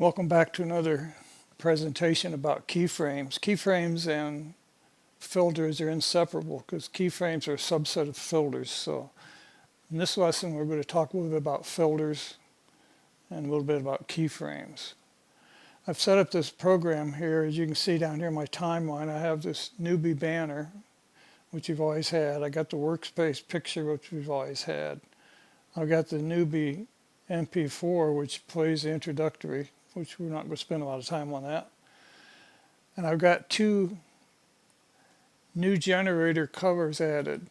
Welcome back to another presentation about keyframes. Keyframes and filters are inseparable because keyframes are a subset of filters. So in this lesson we're going to talk a little bit about filters and a little bit about keyframes. I've set up this program here. As you can see down here in my timeline, I have this newbie banner, which you've always had. I got the workspace picture, which we've always had. I've got the newbie MP4, which plays the introductory, which we're not going to spend a lot of time on that. And I've got two new generator covers added.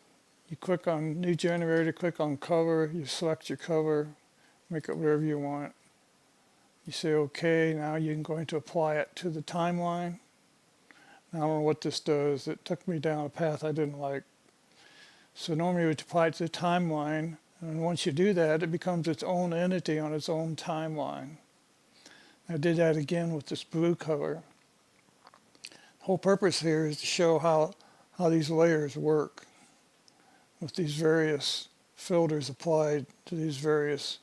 You click on new generator, click on cover, you select your cover, make it whatever you want. You say OK, now you can go into apply it to the timeline. Now I don't know what this does. It took me down a path I didn't like. So normally you would apply it to the timeline, and once you do that, it becomes its own entity on its own timeline. I did that again with this blue color. The whole purpose here is to show how these layers work with these various filters applied to these various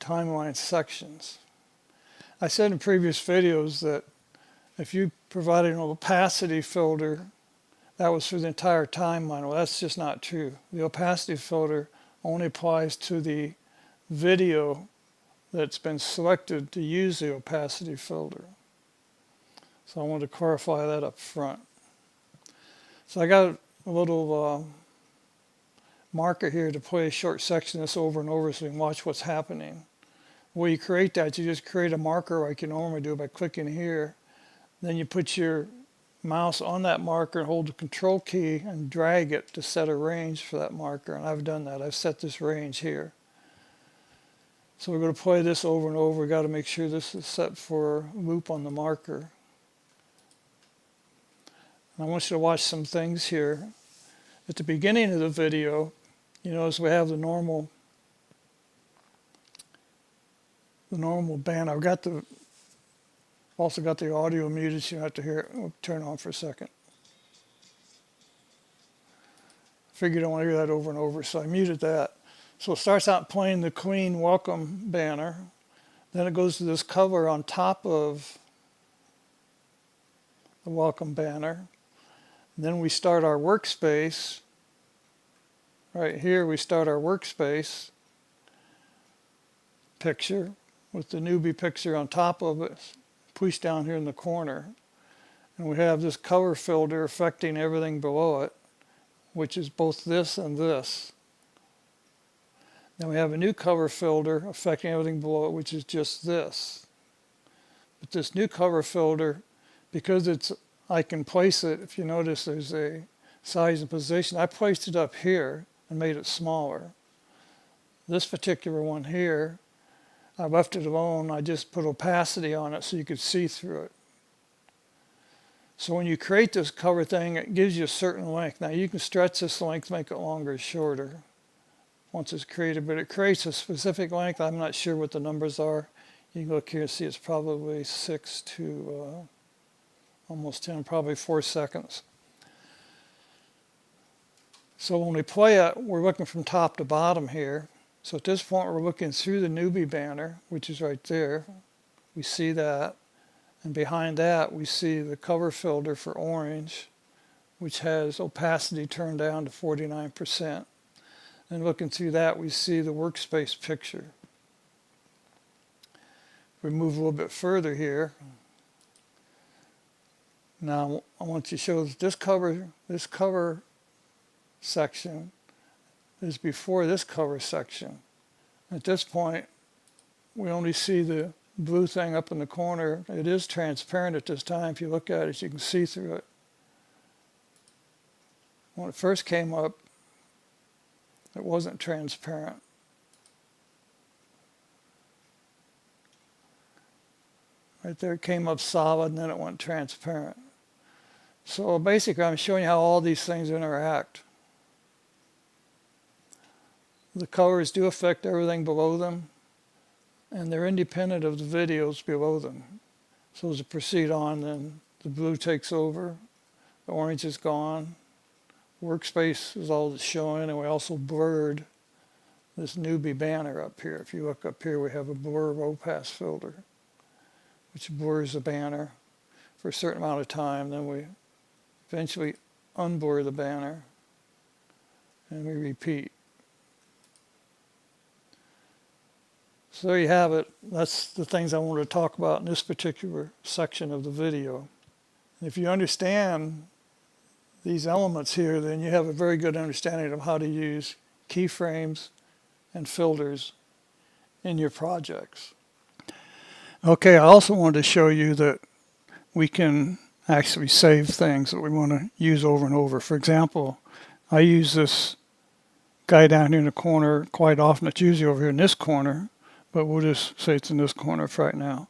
timeline sections. I said in previous videos that if you provided an opacity filter, that was for the entire timeline. Well, that's just not true. The opacity filter only applies to the video that's been selected to use the opacity filter. So I want to clarify that up front. So I got a little marker here to play a short section of this over and over so you can watch what's happening. The way you create that, you just create a marker like you normally do by clicking here. Then you put your mouse on that marker and hold the control key and drag it to set a range for that marker. And I've done that. I've set this range here. So we're going to play this over and over. We've got to make sure this is set for a loop on the marker. And I want you to watch some things here. At the beginning of the video, you notice we have the normal band. I've got also got the audio muted, so you have to hear it. We'll turn it on for a second. I figured I don't want to hear that over and over, so I muted that. So it starts out playing the clean welcome banner. Then it goes to this cover on top of the welcome banner. And then we start our workspace. Right here we start our workspace picture with the newbie picture on top of it, pushed down here in the corner. And we have this cover filter affecting everything below it, which is both this and this. Then we have a new cover filter affecting everything below it, which is just this. But this new cover filter, because I can place it, if you notice there's a size and position, I placed it up here and made it smaller. This particular one here, I left it alone. I just put opacity on it so you could see through it. So when you create this cover thing, it gives you a certain length. Now you can stretch this length, make it longer or shorter once it's created, but it creates a specific length. I'm not sure what the numbers are. You can look here and see it's probably 6 to almost 10, probably 4 seconds. So when we play it, we're looking from top to bottom here. So at this point, we're looking through the newbie banner, which is right there. We see that. And behind that, we see the cover filter for orange, which has opacity turned down to 49%. And looking through that, we see the workspace picture. We move a little bit further here. Now, I want you to show that this cover section is before this cover section. At this point, we only see the blue thing up in the corner. It is transparent at this time. If you look at it, you can see through it. When it first came up, it wasn't transparent. Right there, it came up solid, and then it went transparent. So basically, I'm showing you how all these things interact. The colors do affect everything below them, and they're independent of the videos below them. So as I proceed on, then the blue takes over, the orange is gone, workspace is all that's showing, and we also blurred this newbie banner up here. If you look up here, we have a blur row pass filter, which blurs the banner for a certain amount of time. Then we eventually unblur the banner, and we repeat. So there you have it. That's the things I wanted to talk about in this particular section of the video. If you understand these elements here, then you have a very good understanding of how to use keyframes and filters in your projects. Okay, I also wanted to show you that we can actually save things that we want to use over and over. For example, I use this guy down here in the corner quite often. It's usually over here in this corner, but we'll just say it's in this corner for right now.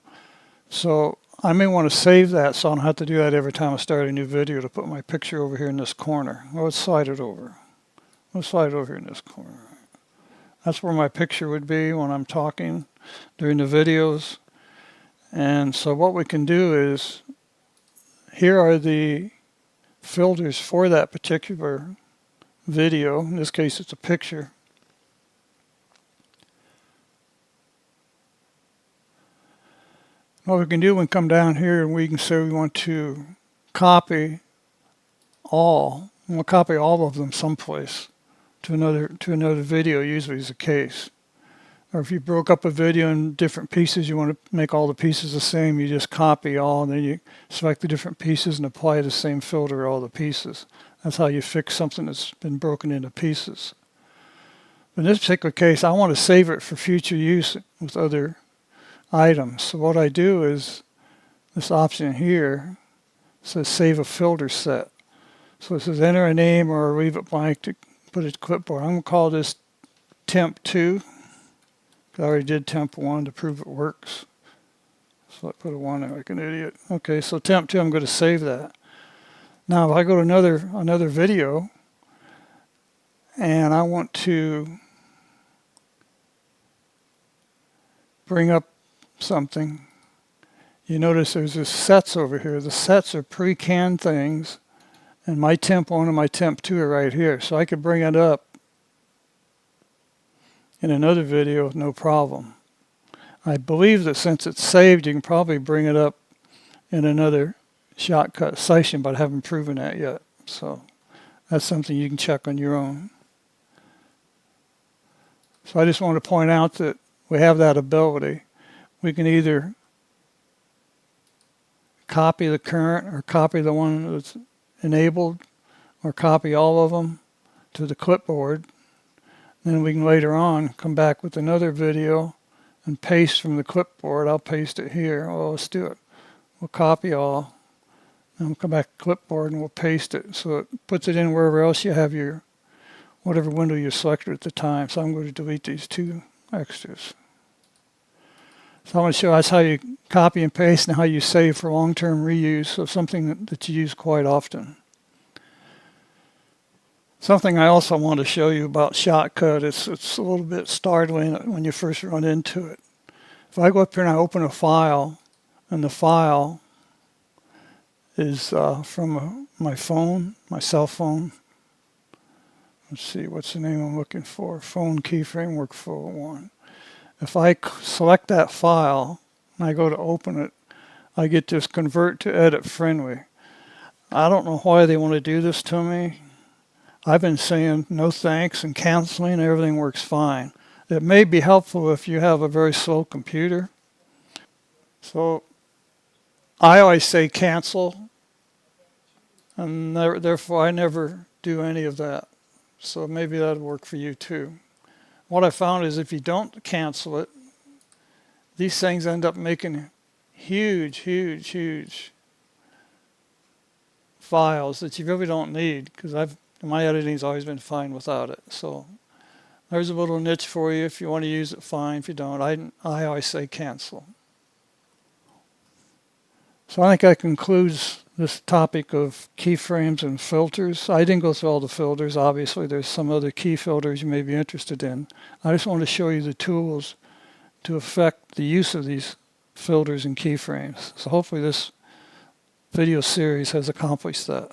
So I may want to save that so I don't have to do that every time I start a new video to put my picture over here in this corner. Well, let's slide it over. Let's slide it over here in this corner. That's where my picture would be when I'm talking during the videos. And so what we can do is, here are the filters for that particular video. In this case, it's a picture. What we can do, we can come down here and we can say we want to copy all. And we'll copy all of them someplace to another video, usually is the case. Or if you broke up a video in different pieces, you want to make all the pieces the same, you just copy all, and then you select the different pieces and apply the same filter to all the pieces. That's how you fix something that's been broken into pieces. In this particular case, I want to save it for future use with other items. So what I do is, this option here says save a filter set. So it says enter a name or leave it blank to put it to clipboard. I'm going to call this temp 2. I already did temp 1 to prove it works. So I put a 1 there like an idiot. Okay, so temp 2, I'm going to save that. Now if I go to another video and I want to bring up something, you notice there's this sets over here. The sets are pre-canned things, and my temp 1 and my temp 2 are right here. So I could bring it up in another video with no problem. I believe that since it's saved, you can probably bring it up in another shortcut session, but I haven't proven that yet. So that's something you can check on your own. So I just want to point out that we have that ability. We can either copy the current or copy the one that's enabled or copy all of them to the clipboard. Then we can later on come back with another video and paste from the clipboard. I'll paste it here. Well, let's do it. We'll copy all. Then we'll come back to clipboard and we'll paste it. So it puts it in wherever else you have your, whatever window you selected at the time. So I'm going to delete these 2 extras. So I'm going to show us how you copy and paste and how you save for long-term reuse of something that you use quite often. Something I also want to show you about Shotcut, it's a little bit startling when you first run into it. If I go up here and I open a file, and the file is from my phone, my cell phone. Let's see, what's the name I'm looking for? Phone Keyframe Workflow 1. If I select that file and I go to open it, I get this convert to edit friendly. I don't know why they want to do this to me. I've been saying no thanks and canceling, and everything works fine. It may be helpful if you have a very slow computer. So I always say cancel, and therefore I never do any of that. So maybe that'll work for you too. What I found is if you don't cancel it, these things end up making huge files that you really don't need, because my editing's always been fine without it. So there's a little niche for you. If you want to use it, fine. If you don't, I always say cancel. So I think that concludes this topic of keyframes and filters. I didn't go through all the filters. Obviously, there's some other key filters you may be interested in. I just want to show you the tools to affect the use of these filters and keyframes. So hopefully this video series has accomplished that.